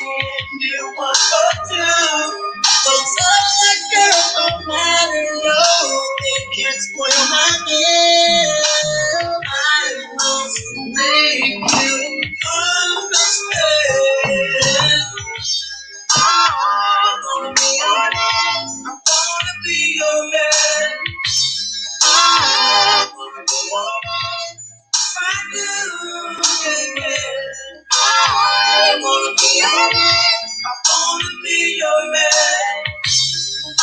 You want to do. Don't tell that girl no matter no. It can't spoil my day. I must make you understand. I wanna be your man. I wanna be your man. I wanna be your man. I do, yeah. I wanna be your man. I wanna be your man. I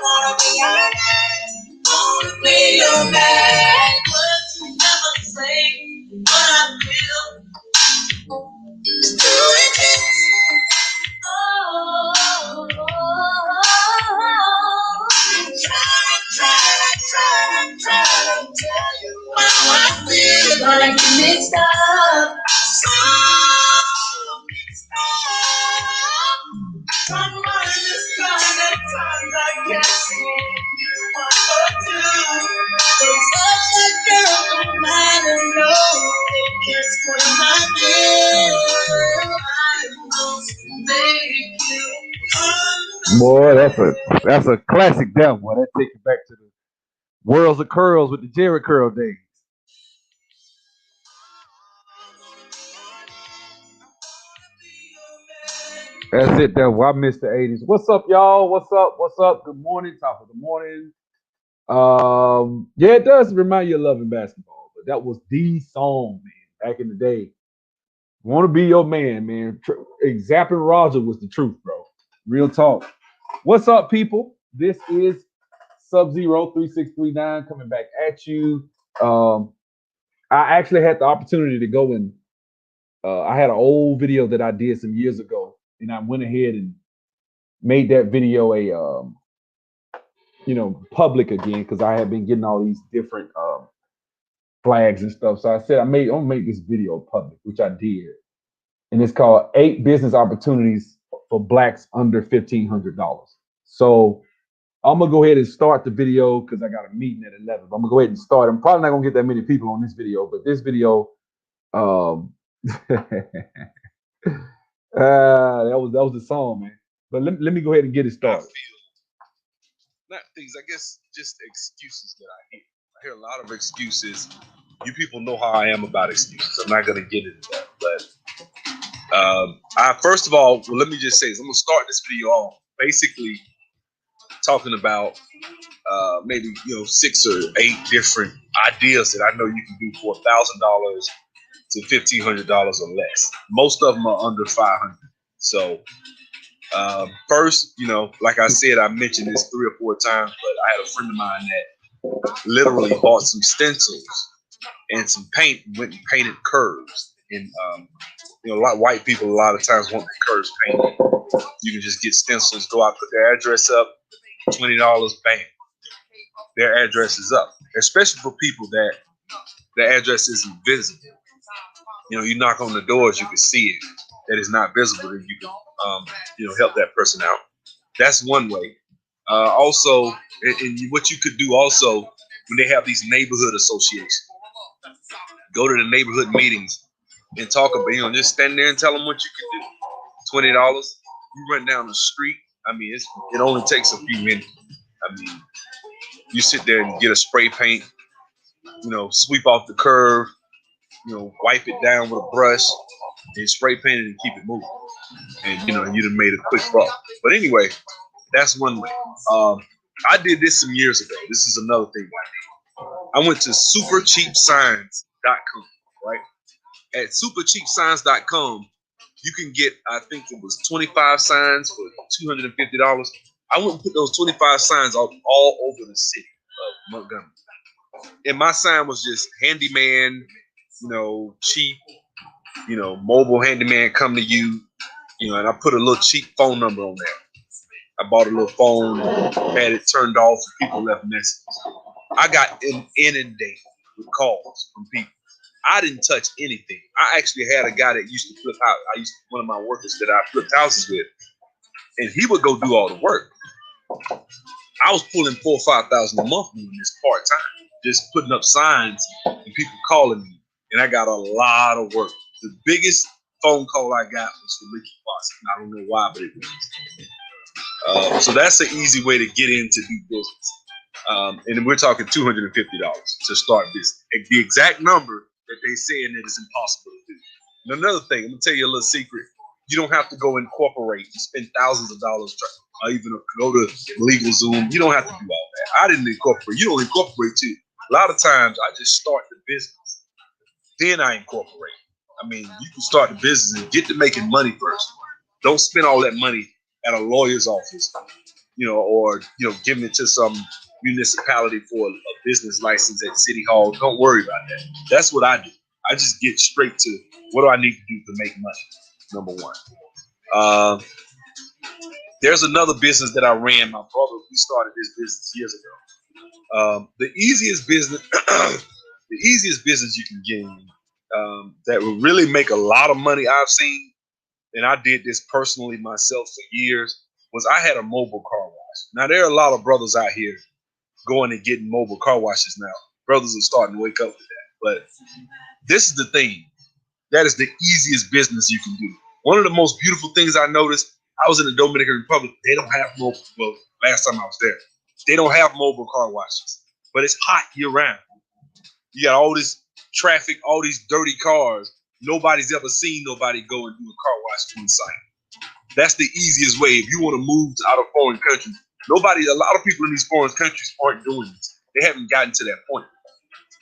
wanna be your man. Wanna be your man. But you never say what I feel. Just do it. Try to tell you how I feel, but I get mixed up. So mixed up. My mind is gone at times I can't see what to do. Don't touch that girl, no matter no. It can't spoil my day. Boy, that's a classic there, boy. That takes you back to the Worlds of Curls with the Jerry Curl days. That's it there. Well, I missed the 80s. What's up, y'all? What's up? What's up? Good morning, top of the morning. Yeah, it does remind you of loving basketball, but that was the song, man, back in the day. Want to be your man, man. Zapping Roger was the truth, bro. Real talk. What's up, people? This is Sub Zero 3639 coming back at you. I actually had the opportunity to go and I had an old video that I did some years ago, and I went ahead and made that video a public again because I had been getting all these different flags and stuff. So I said I'm gonna make this video public, which I did, and it's called 8 Business Opportunities for Blacks Under $1,500. So I'm gonna go ahead and start the video because I got a meeting at 11. I'm gonna go ahead and start. I'm probably not gonna get that many people on this video, but this video, that was the song, man. But let me go ahead and get it started. Not things, I guess, just excuses that I hear. I hear a lot of excuses. You people know how I am about excuses. I'm not gonna get into that, but first of all, let me just say this. I'm gonna start this video off basically talking about maybe 6 or 8 different ideas that I know you can do for $1,000 to $1,500 or less. Most of them are under 500. So first, like I said, I mentioned this 3 or 4 times, but I had a friend of mine that literally bought some stencils and some paint, went and painted curves. And a lot of white people a lot of times want their curves painted. You can just get stencils, go out, put their address up, $20, bam. Their address is up. Especially for people that the address isn't visible. You knock on the doors, you can see it. That is not visible, and you can help that person out. That's one way. Also, and what you could do also when they have these neighborhood associations, go to the neighborhood meetings and talk about, just stand there and tell them what you can do. $20. You run down the street. I mean, it only takes a few minutes. I mean, you sit there and get a spray paint, sweep off the curve, wipe it down with a brush, and spray paint it and keep it moving. And you'd have made a quick buck. But anyway, that's one way. I did this some years ago. This is another thing. I went to supercheapsigns.com, right? At supercheapsigns.com, you can get, I think it was 25 signs for $250. I went and put those 25 signs all over the city of Montgomery. And my sign was just handyman, cheap, mobile handyman come to you, and I put a little cheap phone number on there. I bought a little phone, had it turned off, and people left messages. I got inundated with calls from people. I didn't touch anything. I actually had a guy that used to flip out. One of my workers that I flipped houses with, and he would go do all the work. I was pulling $4,000 or $5,000 a month doing this part time, just putting up signs and people calling me, and I got a lot of work. The biggest phone call I got was from Ricky Watson. I don't know why, but it was. So that's an easy way to get in to do business. And we're talking $250 to start business. The exact number that they saying that is impossible to do. And another thing, I'm gonna tell you a little secret. You don't have to go incorporate and spend thousands of dollars or even go to LegalZoom. You don't have to do all that. I didn't incorporate. You don't incorporate too. A lot of times I just start the business, then I incorporate. I mean, you can start the business and get to making money first. Don't spend all that money at a lawyer's office, or giving it to some municipality for a business license at City Hall. Don't worry about that. That's what I do. I just get straight to what do I need to do to make money. Number one. There's another business that I ran. My brother, we started this business years ago. The easiest business, you can get in, that will really make a lot of money I've seen, and I did this personally myself for years, was I had a mobile car wash. Now, there are a lot of brothers out here going and getting mobile car washes now. Brothers are starting to wake up to that. But this is the thing. That is the easiest business you can do. One of the most beautiful things I noticed, I was in the Dominican Republic. They don't have mobile. Well, last time I was there, they don't have mobile car washes. But it's hot year round. You got all this traffic, all these dirty cars. Nobody's ever seen nobody go and do a car wash on site. That's the easiest way. If you want to move out of foreign countries, a lot of people in these foreign countries aren't doing this. They haven't gotten to that point.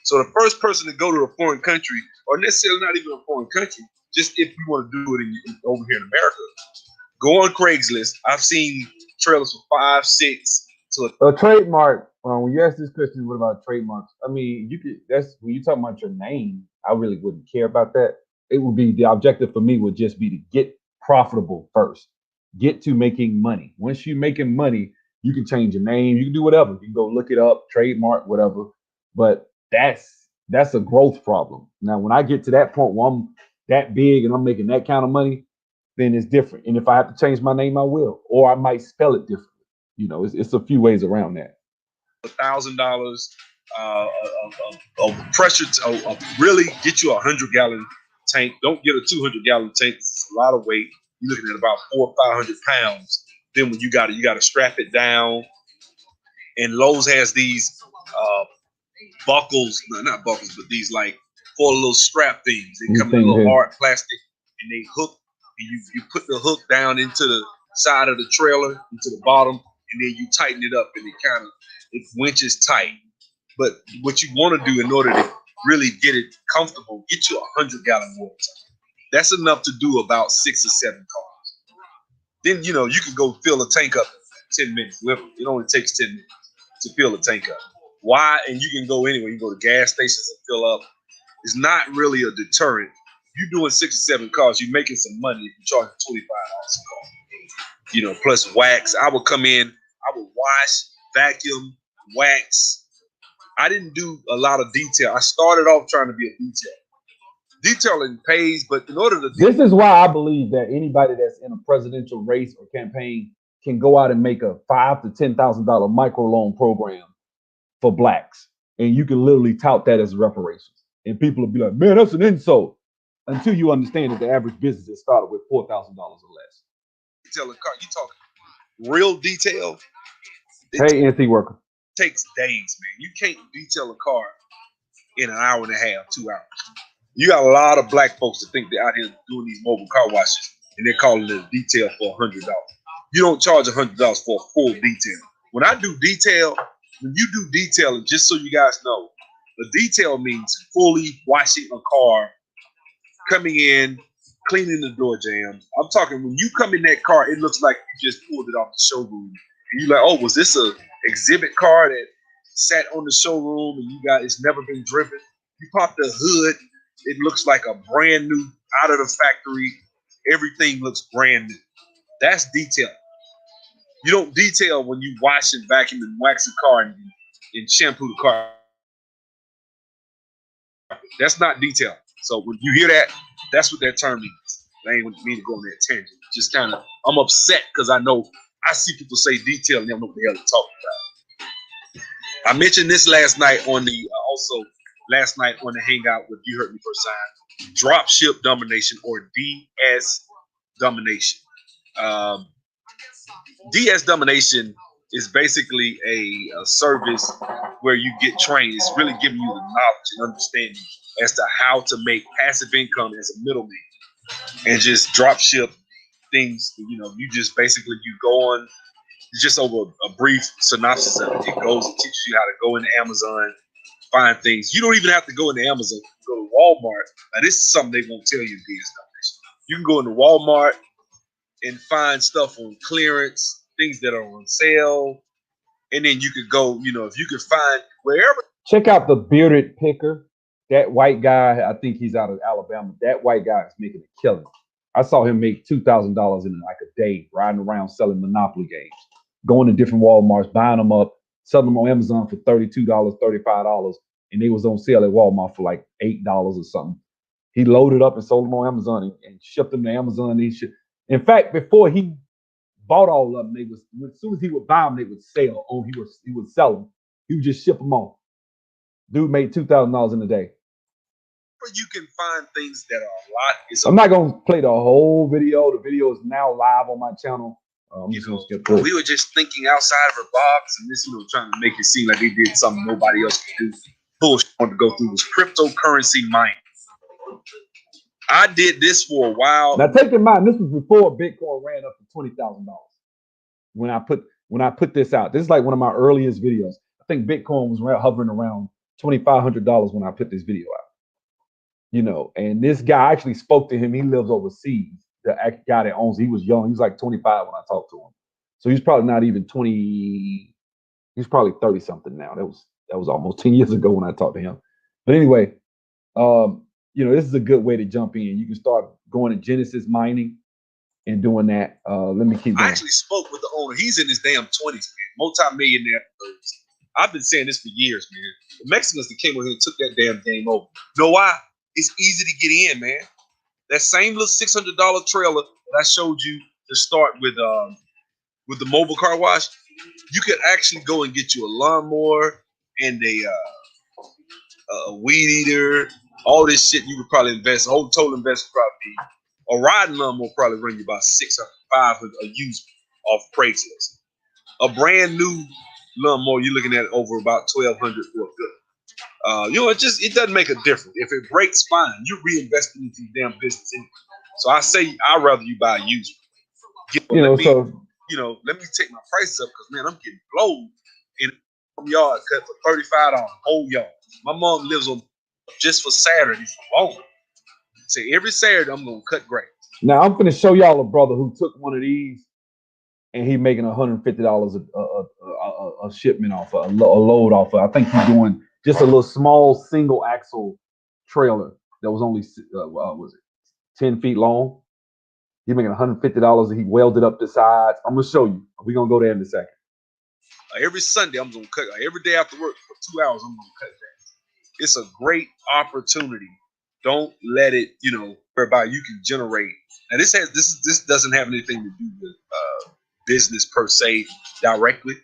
So the first person to go to a foreign country, or necessarily not even a foreign country, just if you want to do it over here in America, go on Craigslist. I've seen trailers for 5, 6 to a trademark. When you ask this question, what about trademarks? I mean, that's when you talk about your name. I really wouldn't care about that. It would be the objective for me would just be to get profitable first, get to making money. Once you're making money, you can change your name. You can do whatever. You can go look it up, trademark, whatever. But that's a growth problem. Now, when I get to that point where I'm that big and I'm making that kind of money, then it's different. And if I have to change my name, I will, or I might spell it differently. It's a few ways around that. $1,000 of pressure to really get you a 100-gallon tank. Don't get a 200-gallon tank. It's a lot of weight. You're looking at about 400 or 500 pounds. Then when you got to strap it down. And Lowe's has these buckles, not buckles, but these like 4 little strap things. They come in a little hard plastic, and they hook. And you put the hook down into the side of the trailer, into the bottom, and then you tighten it up, and it winches tight. But what you want to do in order to really get it comfortable, get you a 100-gallon water tank. That's enough to do about 6 or 7 cars. Then you can go fill a tank up in 10 minutes. It only takes 10 minutes to fill a tank up. Why? And you can go anywhere. You can go to gas stations and fill up. It's not really a deterrent. You're doing 6 or 7 cars. You're making some money if you're charging $25 a car. Plus wax. I would come in. I would wash, vacuum, wax. I didn't do a lot of detail. I started off trying to be a detailer. Detailing pays, but in order to this is why I believe that anybody that's in a presidential race or campaign can go out and make a $5,000 to $10,000 microloan program for blacks, and you can literally tout that as reparations, and people will be like, "Man, that's an insult." Until you understand that the average business is started with $4,000 or less. Detail a car. You talking real detail? Hey, Anthony Worker. Takes days, man. You can't detail a car in an hour and a half, 2 hours. You got a lot of black folks that think they're out here doing these mobile car washes, and they're calling it a detail for $100. You don't charge $100 for a full detail. When I do detail, when you do detailing, just so you guys know, the detail means fully washing a car, coming in, cleaning the door jambs. I'm talking when you come in that car, it looks like you just pulled it off the showroom. And you're like, oh, was this a exhibit car that sat on the showroom and it's never been driven? You pop the hood, it looks like a brand new, out of the factory. Everything looks brand new. That's detail. You don't detail when you wash and vacuum and wax a car and shampoo the car. That's not detail. So when you hear that, that's what that term means. I ain't mean to go on that tangent. Just kind of, I'm upset because I see people say detail and they don't know what the hell they're talking about. I mentioned this last night on the hangout with You Heard Me First Time. Dropship domination, or DS domination. DS domination is basically a service where you get trained. It's really giving you the knowledge and understanding as to how to make passive income as a middleman and just drop ship things. You just basically you go on just over a brief synopsis of it. It goes and teaches you how to go into Amazon, find things. You don't even have to go into Amazon. You go to Walmart. Now this is something they won't tell you in DS domination. You can go into Walmart and find stuff on clearance, things that are on sale, and then you could go, if you could find wherever. Check out the bearded picker. That white guy, I think he's out of Alabama. That white guy is making a killing. I saw him make $2,000 in like a day, riding around selling Monopoly games, going to different Walmarts, buying them up, selling them on Amazon for $32, $35, and they was on sale at Walmart for like $8 or something. He loaded up and sold them on Amazon and shipped them to Amazon. In fact, before he bought all of them, as soon as he would buy them, they would sell. He would sell them. He would just ship them on. Dude made $2,000 in a day. You can find things that are a lot. I'm not gonna play the whole video. The video is now live on my channel. We were just thinking outside of our box, and this, trying to make it seem like they did something nobody else could do. Bullshit to go through was cryptocurrency mining. I did this for a while. Now, take in mind, this was before Bitcoin ran up to $20,000. When I put this out, this is like one of my earliest videos. I think Bitcoin was hovering around $2,500 when I put this video out. And this guy, actually spoke to him. He lives overseas. The guy that owns it, he was young. He was like 25 when I talked to him. So he's probably not even 20. He's probably 30 something now. That was almost 10 years ago when I talked to him. But anyway, this is a good way to jump in. You can start going to Genesis mining and doing that. Let me keep going. I actually spoke with the owner. He's in his damn 20s, man. Multi-millionaire. I've been saying this for years, man. The Mexicans that came over here and took that damn game over. You know why? It's easy to get in, man. That same little $600 trailer that I showed you to start with the mobile car wash, you could actually go and get you a lawnmower and a weed eater, all this shit. You would probably invest. Whole total investment probably a riding lawnmower probably run you about $600, $500 a used off Craigslist. A brand new lawnmower, you're looking at over about $1,200 for a good. It doesn't make a difference. If it breaks, fine. You're reinvesting into your damn business anyway. So I say I'd rather you buy a used one. Let me take my prices up because, man, I'm getting blowed in a yard cut for $35 whole yard. My mom lives on just for Saturdays alone. Say every Saturday I'm gonna cut grass. Now I'm gonna show y'all a brother who took one of these and he making $150 a shipment off a load off. I think he's doing just a little small single axle trailer that was only 10 feet long. He's making $150 and he welded up the sides. I'm gonna show you. We're gonna go there in a second. Every Sunday I'm gonna cut. Every day after work for 2 hours I'm gonna cut grass. It's a great opportunity. Don't let it, whereby you can generate. Now this doesn't have anything to do with business per se directly.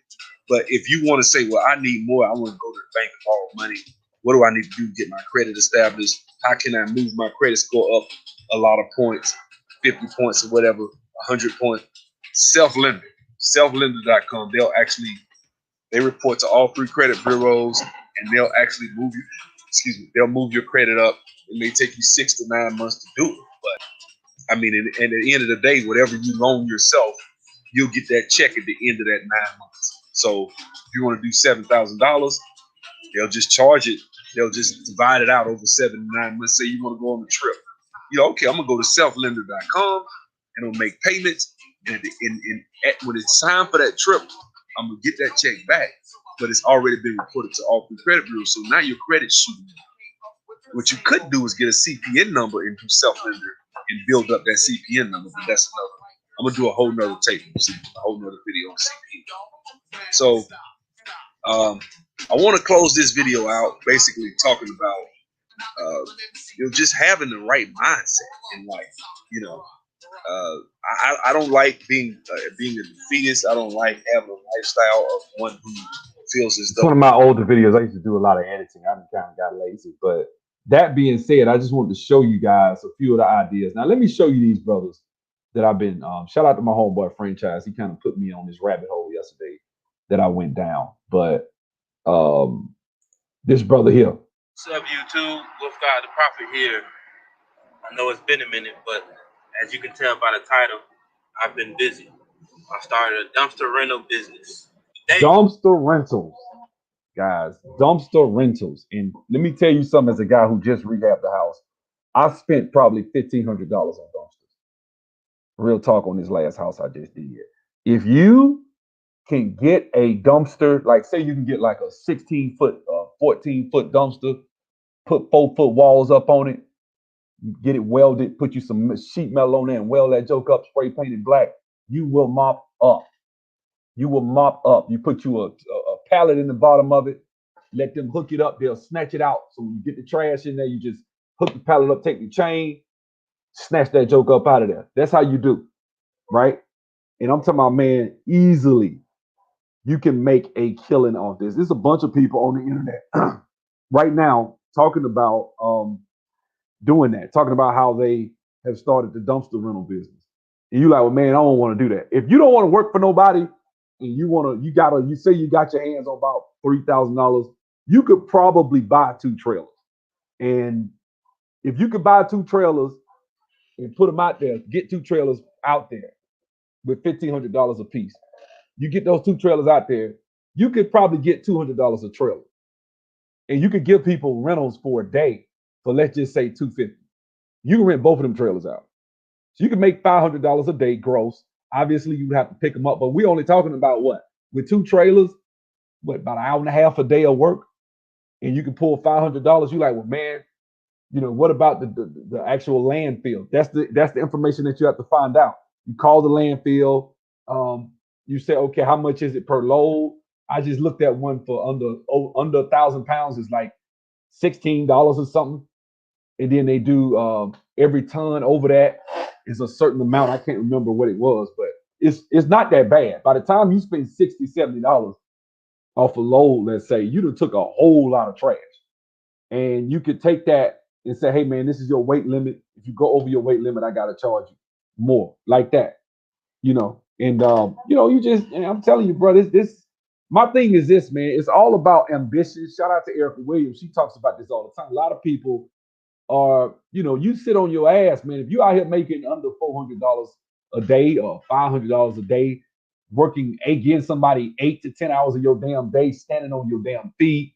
But if you want to say, well, I need more, I want to go to the bank and borrow money. What do I need to do to get my credit established? How can I move my credit score up a lot of points, 50 points or whatever, 100 points? Self-lender, selflender.com. They report to all 3 credit bureaus and they'll actually move you, they'll move your credit up. It may take you 6 to 9 months to do it. But I mean, and at the end of the day, whatever you loan yourself, you'll get that check at the end of that 9 months. So if you want to do $7,000, they'll just charge it. They'll just divide it out over 7 to 9 months. Say you want to go on the trip. Okay, I'm going to go to selflender.com and I'll make payments. And when it's time for that trip, I'm going to get that check back. But it's already been reported to all 3 credit bureaus. So now your credit's shooting. What you could do is get a CPN number and do self-lender and build up that CPN number. But that's another. I'm going to do a whole nother tape, a whole nother video on CPN. So I want to close this video out basically talking about just having the right mindset in life. I don't like being a defeatist. I don't like having a lifestyle of one who feels as though. It's one of my older videos. I used to do a lot of editing. I kind of got lazy, but that being said, I just wanted to show you guys a few of the ideas. Now, let me show you these brothers that I've been. Shout out to my homeboy franchise. He kind of put me on this rabbit hole yesterday that I went down. But this brother here, What's up, YouTube? Wolf God the Prophet here. I know it's been a minute, but as you can tell by the title, I've been busy. I started a dumpster rental business. dumpster rentals, guys, dumpster rentals. And let me tell you something as a guy who just rehabbed the house, I spent probably $1,500 on dumpsters. Real talk on this last house I just did. If you can get a dumpster, like say you can get like a 16-foot, 14-foot dumpster, put 4-foot walls up on it, get it welded, put you some sheet metal on there and weld that joke up, spray painted black, you will mop up. You will mop up. You put you a pallet in the bottom of it, let them hook it up, they'll snatch it out. So when you get the trash in there, you just hook the pallet up, take the chain, snatch that joke up out of there. That's how you do, right? And I'm talking about, man, easily you can make a killing on this. There's a bunch of people on the internet right now talking about doing that, talking about how they have started the dumpster rental business. And you like, well, man, I don't want to do that. If you don't want to work for nobody and you say you got your hands on about $3,000, you could probably buy 2 trailers. And if you could buy 2 trailers and put them out there, get 2 trailers out there with $1,500 a piece. You get those 2 trailers out there, you could probably get $200 a trailer. And you could give people rentals for a day for, let's just say, $250. You can rent both of them trailers out. So you can make $500 a day gross. Obviously, you have to pick them up, but we're only talking about what? With 2 trailers, about an hour and a half a day of work, and you can pull $500. You're like, well, man, what about the actual landfill? That's the information that you have to find out. You call the landfill. You say, okay, how much is it per load? I just looked at one for under 1,000 pounds is like $16 or something. And then they do every ton over that is a certain amount. I can't remember what it was, but it's not that bad. By the time you spend $60, $70 off a load, let's say, you done took a whole lot of trash. And you could take that and say, hey, man, this is your weight limit. If you go over your weight limit, I got to charge you more, like that. And I'm telling you, bro, my thing is this, man. It's all about ambition. Shout out to Erica Williams. She talks about this all the time. A lot of people are, you sit on your ass, man. If you out here making under $400 a day or $500 a day, working against somebody 8 to 10 hours of your damn day, standing on your damn feet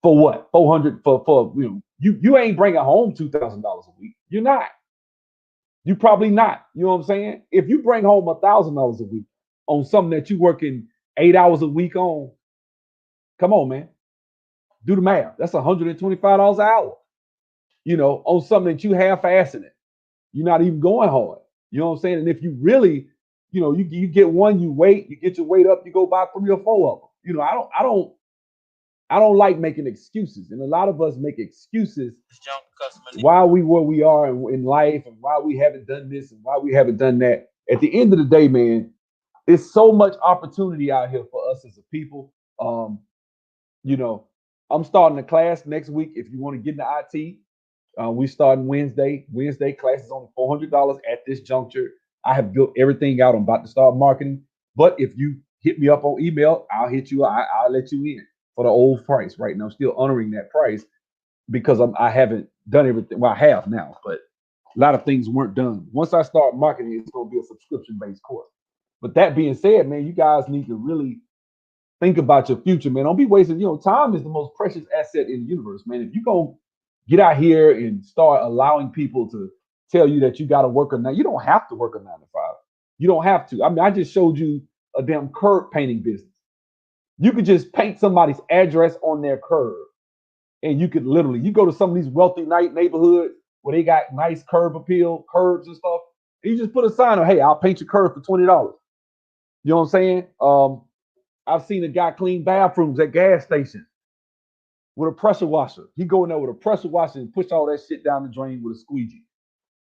for what? 400 for you ain't bringing home $2,000 a week. You're not. You probably not. You know what I'm saying? If you bring home $1,000 a week on something that you're working 8 hours a week on, come on, man. Do the math. That's $125 an hour. On something that you half-assing it. You're not even going hard. You know what I'm saying? And if you really, you get one, you get your weight up, you go buy 3 or 4 of them. I don't like making excuses, and a lot of us make excuses why we where we are in life and why we haven't done this and why we haven't done that. At the end of the day, man, there's so much opportunity out here for us as a people. I'm starting a class next week. If you want to get into IT, we starting Wednesday. Wednesday class is only $400 at this juncture. I have built everything out. I'm about to start marketing. But if you hit me up on email, I'll hit you. I'll let you in for the old price. Right now, I'm still honoring that price because I haven't done everything. Well, I have now, but a lot of things weren't done. Once I start marketing, it's going to be a subscription-based course. But that being said, man, you guys need to really think about your future, man. Don't be wasting, time is the most precious asset in the universe, man. If you go get out here and start allowing people to tell you that you got to work a 9, you don't have to work a 9 to 5. You don't have to. I mean, I just showed you a damn curb painting business. You could just paint somebody's address on their curb. And you could you go to some of these wealthy neighborhoods where they got nice curb appeal, curbs and stuff. And you just put a sign on, hey, I'll paint your curb for $20. You know what I'm saying? I've seen a guy clean bathrooms at gas stations with a pressure washer. He go in there with a pressure washer and push all that shit down the drain with a squeegee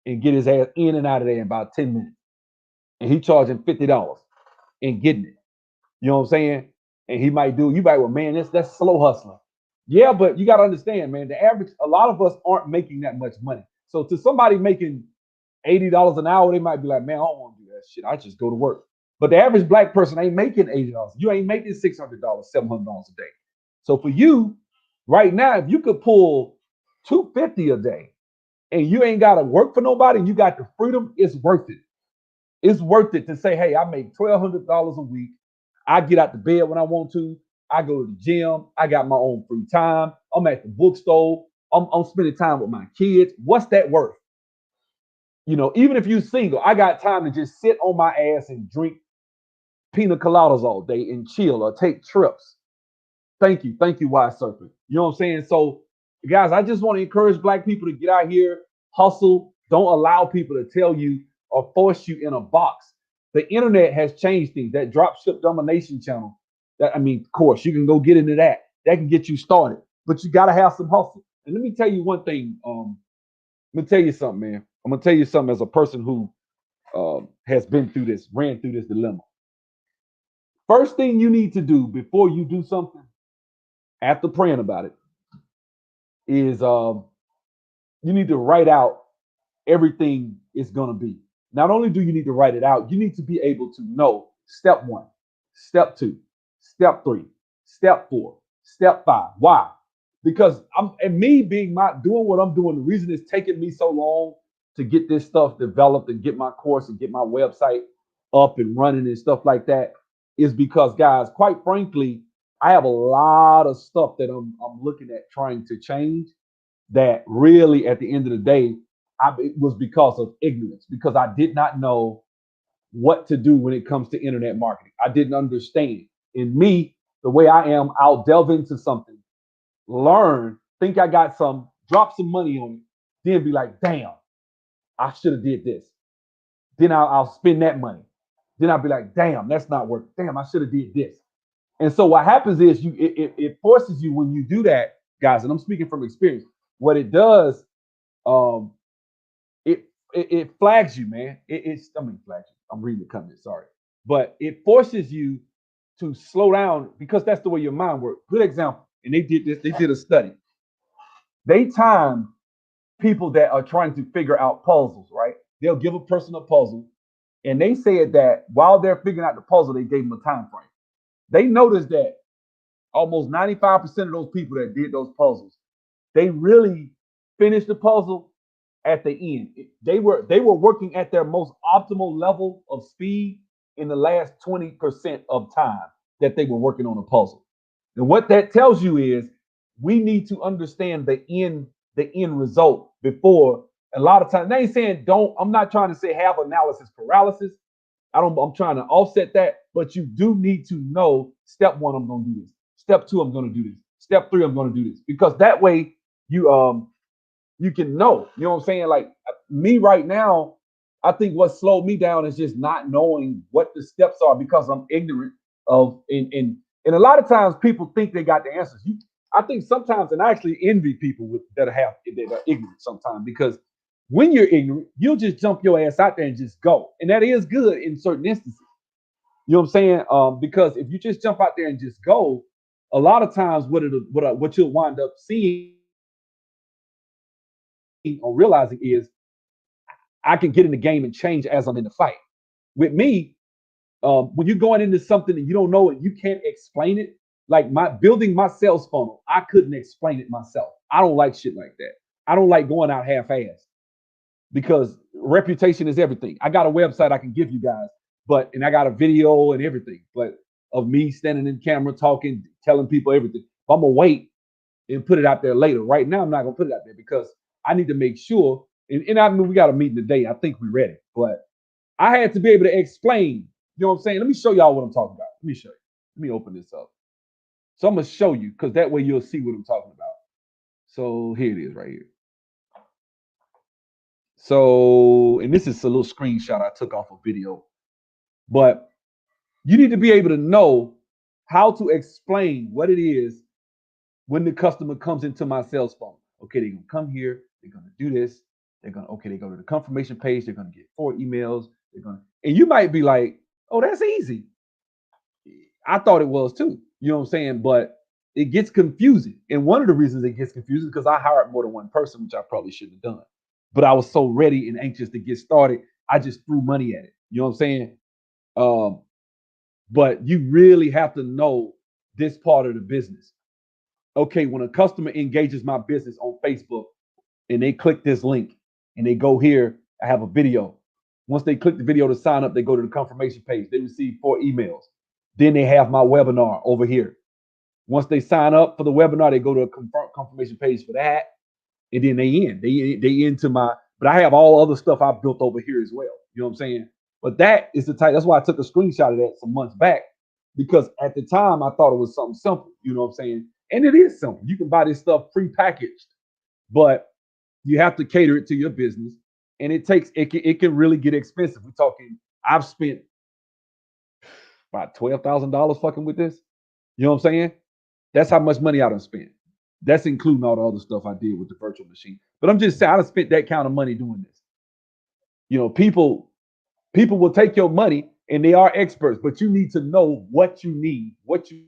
and get his ass in and out of there in about 10 minutes. And he charging $50 and getting it. You know what I'm saying? And you might well, man, that's slow hustling. Yeah, but you got to understand, man, the average, a lot of us aren't making that much money. So to somebody making $80 an hour, they might be like, man, I don't want to do that shit. I just go to work. But the average black person ain't making $80. You ain't making $600, $700 a day. So for you, right now, if you could pull 250 a day and you ain't got to work for nobody and you got the freedom, it's worth it. It's worth it to say, hey, I make $1,200 a week. I get out the bed when I want to. I go to the gym. I got my own free time. I'm at the bookstore. I'm spending time with my kids. What's that worth? Even if you're single, I got time to just sit on my ass and drink pina coladas all day and chill or take trips. Thank you, Wise Serpent. You know what I'm saying? So, guys, I just want to encourage black people to get out here, hustle. Don't allow people to tell you or force you in a box. The internet has changed things. That Dropship Domination channel, of course, you can go get into that. That can get you started, but you got to have some hustle. And let me tell you one thing. Let me tell you something, man. I'm gonna tell you something as a person who has been through this, ran through this dilemma. First thing you need to do before you do something, after praying about it, is you need to write out everything it's gonna be. Not only do you need to write it out, you need to be able to know step 1, step 2, step 3, step 4, step 5. Why? Because me being doing what I'm doing, the reason it's taking me so long to get this stuff developed and get my course and get my website up and running and stuff like that is because, guys, quite frankly, I have a lot of stuff that I'm looking at trying to change that really at the end of the day, it was because of ignorance, because I did not know what to do when it comes to internet marketing. I didn't understand. In me, the way I am, I'll delve into something, learn, think I got some, drop some money on it, then be like, damn, I should have did this. Then I'll spend that money. Then I'll be like, damn, that's not working. Damn, I should have did this. And so what happens is it forces you when you do that, guys, and I'm speaking from experience, what it does, it flags you, man. Flags you. I'm reading the comments, sorry. But it forces you to slow down because that's the way your mind works. Good example. And they did this, they did a study. They timed people that are trying to figure out puzzles, right? They'll give a person a puzzle, and they said that while they're figuring out the puzzle, they gave them a time frame. They noticed that almost 95% of those people that did those puzzles, they really finished the puzzle at the end. They were working at their most optimal level of speed in the last 20% of time that they were working on a puzzle. And what that tells you is we need to understand the end result before. A lot of times, they ain't saying don't. I'm not trying to say have analysis paralysis. I'm trying to offset that, but you do need to know step 1, I'm going to do this. Step 2, I'm going to do this. Step 3, I'm going to do this, because that way you can know. You know what I'm saying? Like me right now, I think what slowed me down is just not knowing what the steps are because I'm ignorant of and a lot of times people think they got the answers. I think sometimes, and I actually envy people that are ignorant sometimes, because when you're ignorant, you'll just jump your ass out there and just go. And that is good in certain instances. You know what I'm saying? Because if you just jump out there and just go, a lot of times what you'll wind up seeing or realizing is I can get in the game and change as I'm in the fight. With me, when you're going into something and you don't know it, you can't explain it. Like building my sales funnel, I couldn't explain it myself. I don't like shit like that. I don't like going out half-assed because reputation is everything. I got a website I can give you guys, and I got a video and everything, but of me standing in camera talking, telling people everything. I'm gonna wait and put it out there later. Right now, I'm not gonna put it out there because I need to make sure. And I mean, we got a meeting today. I think we're ready, but I had to be able to explain. You know what I'm saying? Let me show y'all what I'm talking about. Let me show you. Let me open this up. So I'm gonna show you because that way you'll see what I'm talking about. So here it is right here. So, and this is a little screenshot I took off a video, but you need to be able to know how to explain what it is when the customer comes into my sales funnel. Okay, they're gonna come here, they're gonna do this, they go to the confirmation page, they're gonna get 4 emails, and you might be like, oh, that's easy. I thought it was too, you know what I'm saying? But it gets confusing. And one of the reasons it gets confusing is because I hired more than one person, which I probably shouldn't have done. But I was so ready and anxious to get started, I just threw money at it. You know what I'm saying? Um, but you really have to know this part of the business. Okay, when a customer engages my business on Facebook and they click this link and they go here, I have a video. Once they click the video to sign up, they go to the confirmation page. They receive 4 emails. Then they have my webinar over here. Once they sign up for the webinar, they go to a confirmation page for that. And then they into my, but I have all other stuff I've built over here as well. You know what I'm saying? But that is the type, that's why I took a screenshot of that some months back, because at the time I thought it was something simple. You know what I'm saying? And it is simple. You can buy this stuff pre-packaged, but you have to cater it to your business. And it can really get expensive. We're talking, I've spent about $12,000 fucking with this. You know what I'm saying? That's how much money I done spent. That's including all the other stuff I did with the virtual machine. But I'm just saying, I done spent that kind of money doing this. You know, people will take your money and they are experts, but you need to know what you need, what you.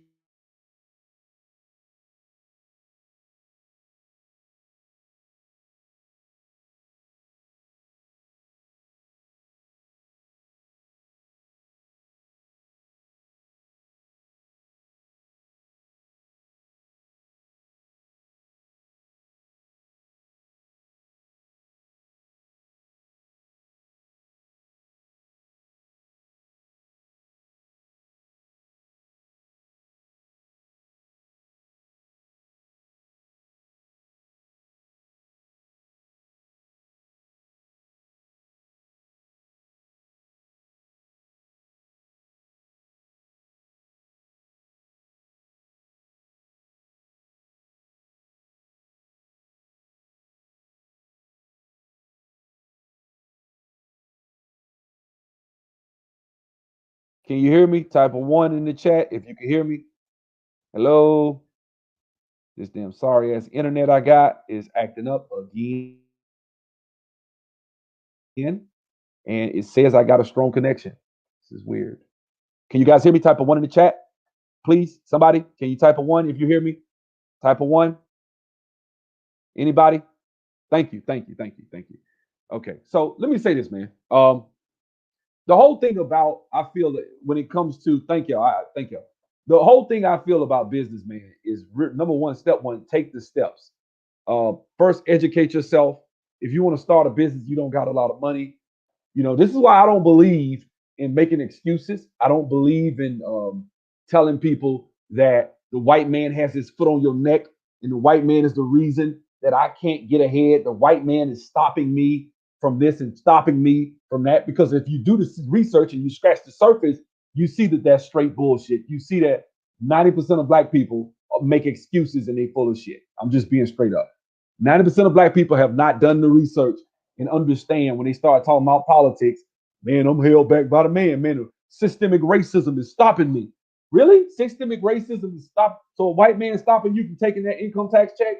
Can you hear me? Type a 1 in the chat if you can hear me. Hello. This damn sorry ass internet I got is acting up again. And it says I got a strong connection. This is weird. Can you guys hear me? Type a 1 in the chat, please. Somebody, can you type a 1 if you hear me? Type a 1. Anybody? Thank you. Okay, so let me say this, man. The whole thing about, I feel that when it comes to, thank you. The whole thing I feel about business, man, is number one, step one, take the steps. First, educate yourself. If you want to start a business, you don't got a lot of money. You know, this is why I don't believe in making excuses. I don't believe in telling people that the white man has his foot on your neck and the white man is the reason that I can't get ahead. The white man is stopping me from this and stopping me from that. Because if you do the research and you scratch the surface, you see that that's straight bullshit. You see that 90% of black people make excuses and they full of shit. I'm just being straight up. 90% of black people have not done the research and understand when they start talking about politics. Man, I'm held back by the man. Man, systemic racism is stopping me. Really? Systemic racism is stop. So a white man stopping you from taking that income tax check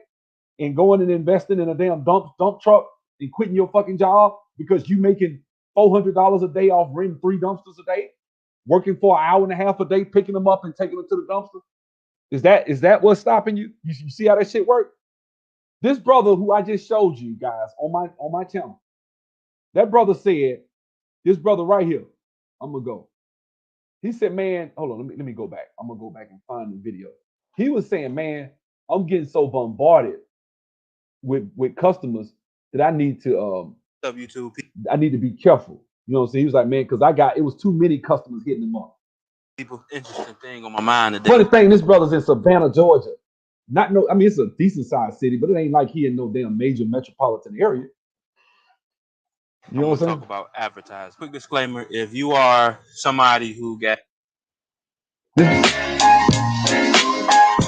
and going and investing in a damn dump truck and quitting your fucking job because you making $400 a day off renting 3 dumpsters a day, working for an hour and a half a day, picking them up and taking them to the dumpster? Is that what's stopping you? You see how that shit works? This brother who I just showed you guys on my channel, that brother said, this brother right here, I'm gonna go. He said, man, hold on, let me go back. I'm gonna go back and find the video. He was saying, man, I'm getting so bombarded with customers that I need to I need to be careful. You know what I'm saying? He was like, man, because it was too many customers hitting him up. People, interesting thing on my mind today. Funny thing, this brother's in Savannah, Georgia. I mean, it's a decent sized city, but it ain't like he in no damn major metropolitan area. You know what I'm saying? Talk about advertising. Quick disclaimer: if you are somebody who got, I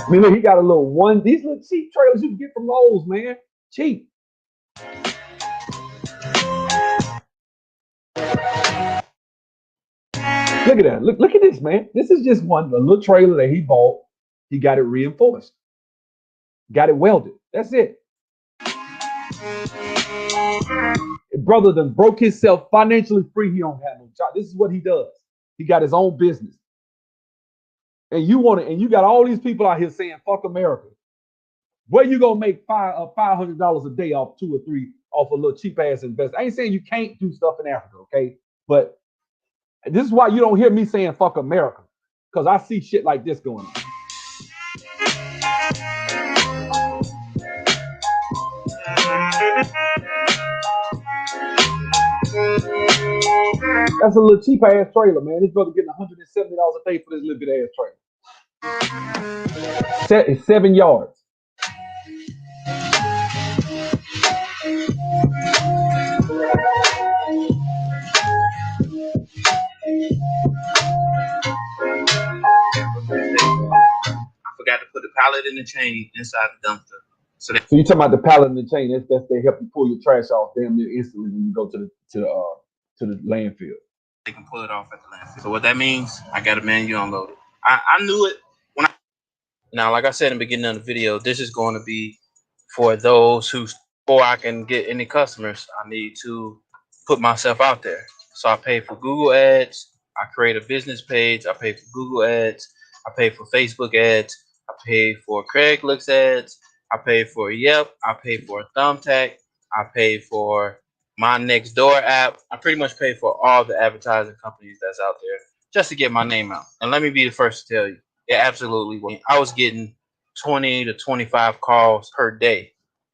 mean, look, he got a little one. These little cheap trailers you can get from Lowe's, man. Cheap. Look at that. Look at this, man. This is just a little trailer that he bought. He got it reinforced. Got it welded. That's it. Brother done broke himself financially free. He don't have no job. This is what he does. He got his own business. and you got all these people out here saying fuck America. Where you gonna make $500 a day off 2 or 3 off a little cheap ass investment? I ain't saying you can't do stuff in Africa, okay? But this is why you don't hear me saying fuck America, because I see shit like this going on. That's a little cheap ass trailer, man. This brother getting $170 a day for this little bit ass trailer. It's 7 yards. I forgot to put the pallet and the chain inside the dumpster. So you talking about the pallet and the chain? That's they help you pull your trash off damn near instantly when you go to the landfill. They can pull it off at the landfill. So what that means, I got a manual unloaded. I knew it when now, like I said in the beginning of the video, this is going to be for those who, before I can get any customers, I need to put myself out there. So I pay for Google ads. I create a business page. I pay for Google ads. I pay for Facebook ads. I pay for Craigslist ads. I pay for Yelp. I pay for Thumbtack. I pay for my Nextdoor app. I pretty much pay for all the advertising companies that's out there just to get my name out. And let me be the first to tell you, it absolutely worked. I was getting 20 to 25 calls per day,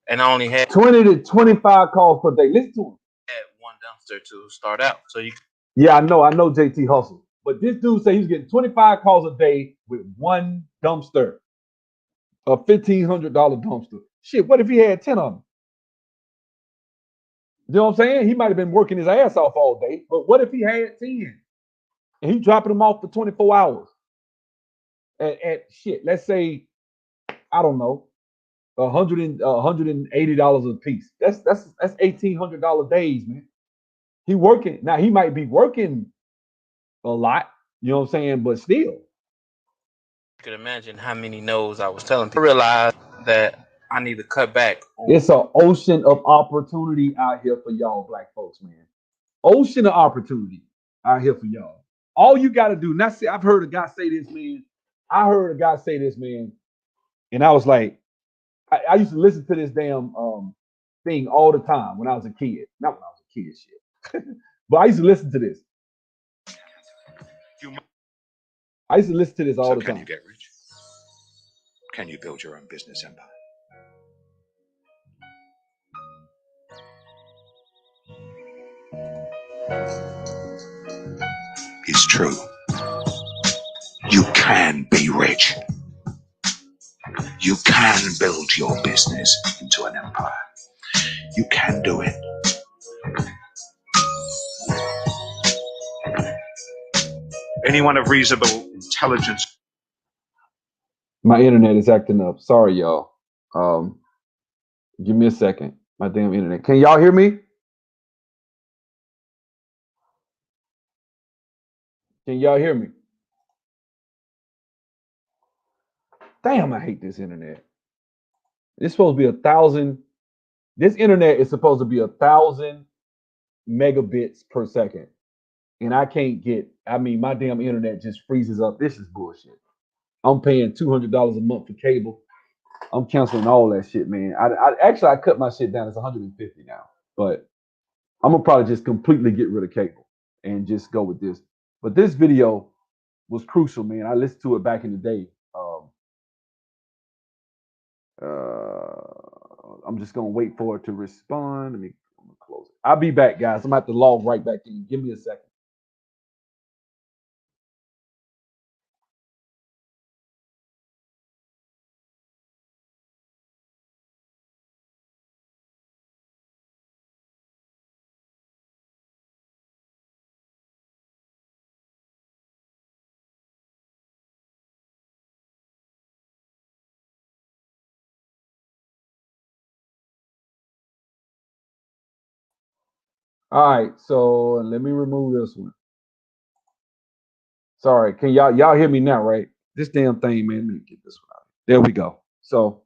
and I only had 20 to 25 calls per day. Listen to him. Had one dumpster to start out. So you, yeah, I know JT Hustle, but this dude said he was getting 25 calls a day with one dumpster, a $1,500 dumpster. Shit, what if he had 10 of them? You know what I'm saying? He might have been working his ass off all day, but what if he had 10 and he dropping them off for 24 hours at shit? Let's say, I don't know, $180 a piece. That's $1,800 days, man. He working now. He might be working a lot, you know what I'm saying, but still. You could imagine how many no's I was telling people. I realized that I need to cut back. It's an ocean of opportunity out here for y'all black folks, man. Ocean of opportunity out here for y'all. All you got to do, now see, I've heard a guy say this, man. And I was like, I used to listen to this damn thing all the time when I was a kid. Not when I was a kid, shit. But I used to listen to this. I used to listen to this all the time. Can you get rich? Can you build your own business empire? It's true. You can be rich. You can build your business into an empire. You can do it. Anyone of reasonable intelligence. My internet is acting up. Sorry, y'all. Give me a second. My damn internet. Can y'all hear me? Can y'all hear me? Damn, I hate this internet. It's supposed to be 1,000. This internet is supposed to be 1,000 megabits per second. And I can't get, my damn internet just freezes up. This is bullshit. I'm paying $200 a month for cable. I'm canceling all that shit, man. I cut my shit down. It's 150 now. But I'm going to probably just completely get rid of cable and just go with this. But this video was crucial, man. I listened to it back in the day. I'm just going to wait for it to respond. I'm going to close it. I'll be back, guys. I'm going to have to log right back in. Give me a second. All right, so let me remove this one. Sorry, can y'all hear me now, right? This damn thing, man. Let me get this one out. There we go. So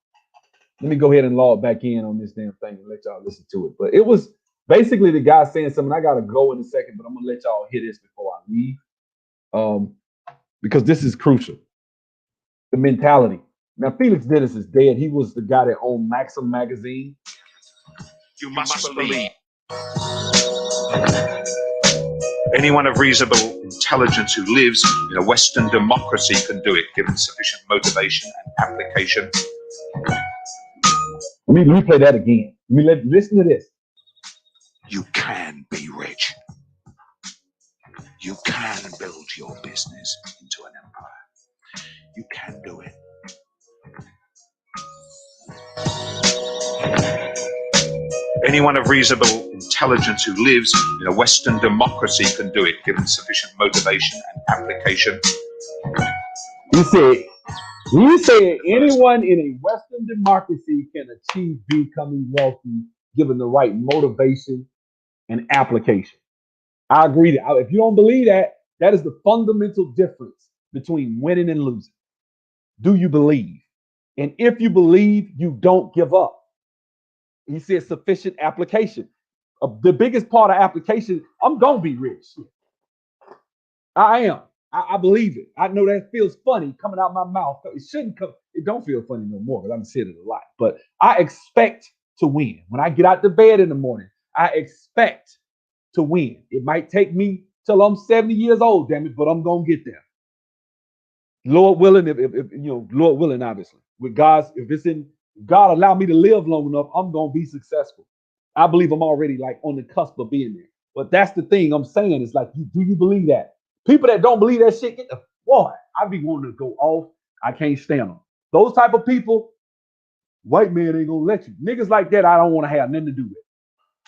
let me go ahead and log back in on this damn thing and let y'all listen to it. But it was basically the guy saying something. I gotta go in a second, but I'm gonna let y'all hear this before I leave. Because this is crucial. the mentality. Now, Felix Dennis is dead. He was the guy that owned Maxim magazine. You must believe. Anyone of reasonable intelligence who lives in a Western democracy can do it, given sufficient motivation and application. Let me play that again. Listen to this. You can be rich. You can build your business into an empire. You can do it. Anyone of reasonable intelligence who lives in a Western democracy can do it, given sufficient motivation and application. He said anyone in a Western democracy can achieve becoming wealthy given the right motivation and application. I agree. If you don't believe that, that is the fundamental difference between winning and losing. Do you believe? And if you believe, you don't give up. He said sufficient application. The biggest part of application, I'm going to be rich. I am. I believe it. I know that feels funny coming out my mouth. It shouldn't come. It don't feel funny no more because I'm saying it a lot. But I expect to win. When I get out the bed in the morning, I expect to win. It might take me till I'm 70 years old, damn it, but I'm going to get there. Lord willing, if Lord willing, obviously. With God's, if it's in God allow me to live long enough, I'm going to be successful. I believe I'm already like on the cusp of being there. But that's the thing I'm saying. It's like, do you believe that? People that don't believe that shit, get the boy. I be wanting to go off. I can't stand them. Those type of people, white man ain't gonna let you. Niggas like that, I don't want to have nothing to do with.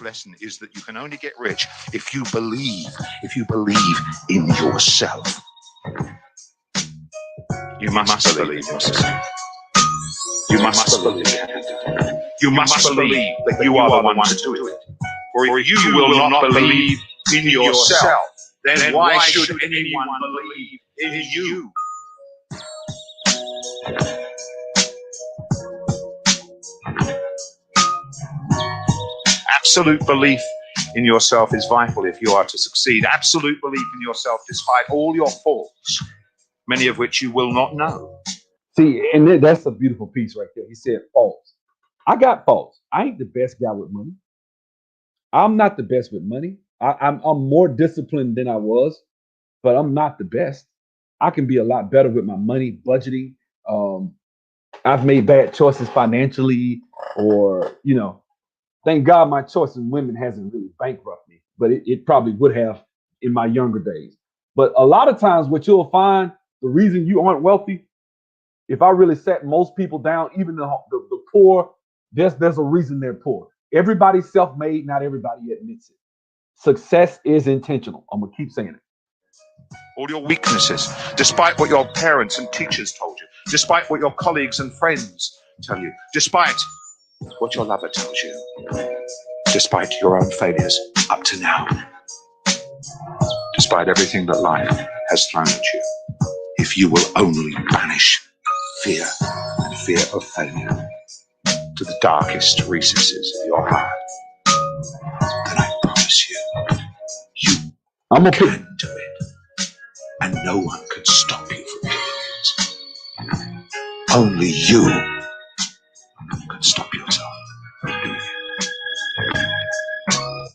Lesson is that you can only get rich if you believe in yourself. You must believe in yourself. You must believe it. You must believe that you are the one to do it. For if you will not believe in yourself, then why should anyone believe in you? Absolute belief in yourself is vital if you are to succeed. Absolute belief in yourself despite all your faults, many of which you will not know. See, and that's a beautiful piece right there. He said faults. I got faults. I ain't the best guy with money. I'm not the best with money. I'm more disciplined than I was, but I'm not the best. I can be a lot better with my money, budgeting. I've made bad choices financially, or, thank God my choice in women hasn't really bankrupted me, but it probably would have in my younger days. But a lot of times what you'll find, the reason you aren't wealthy, if I really sat most people down, even the poor, there's a reason they're poor. Everybody's self-made, not everybody admits it. Success is intentional. I'm gonna keep saying it. All your weaknesses, despite what your parents and teachers told you, despite what your colleagues and friends tell you, despite what your lover tells you, despite your own failures up to now, despite everything that life has thrown at you, if you will only banish fear and fear of failure to the darkest recesses of your heart, then I promise you, you can do it, and no one can stop you from doing it. Only you can stop yourself.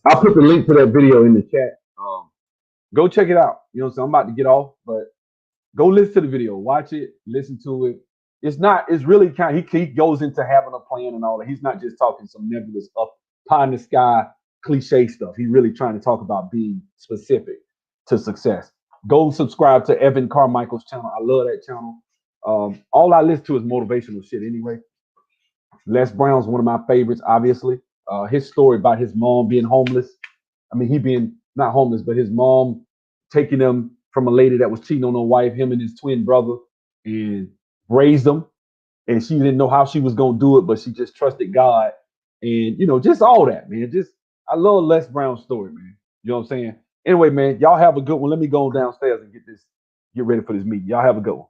I'll put the link to that video in the chat. Go check it out. So I'm about to get off, but go listen to the video, watch it, listen to it. It's really kind of, he goes into having a plan and all that. He's not just talking some nebulous up pie in the sky cliche stuff. He's really trying to talk about being specific to success. Go subscribe to Evan Carmichael's channel. I love that channel. All I listen to is motivational shit anyway. Les Brown's one of my favorites, obviously. His story about his mom being homeless. I mean, he being not homeless, but his mom taking him from a lady that was cheating on her wife, him and his twin brother, and raised them. And she didn't know how she was going to do it, but she just trusted God. And, just all that, man. I love Les Brown's story, man. You know what I'm saying? Anyway, man, y'all have a good one. Let me go downstairs and get ready for this meeting. Y'all have a good one.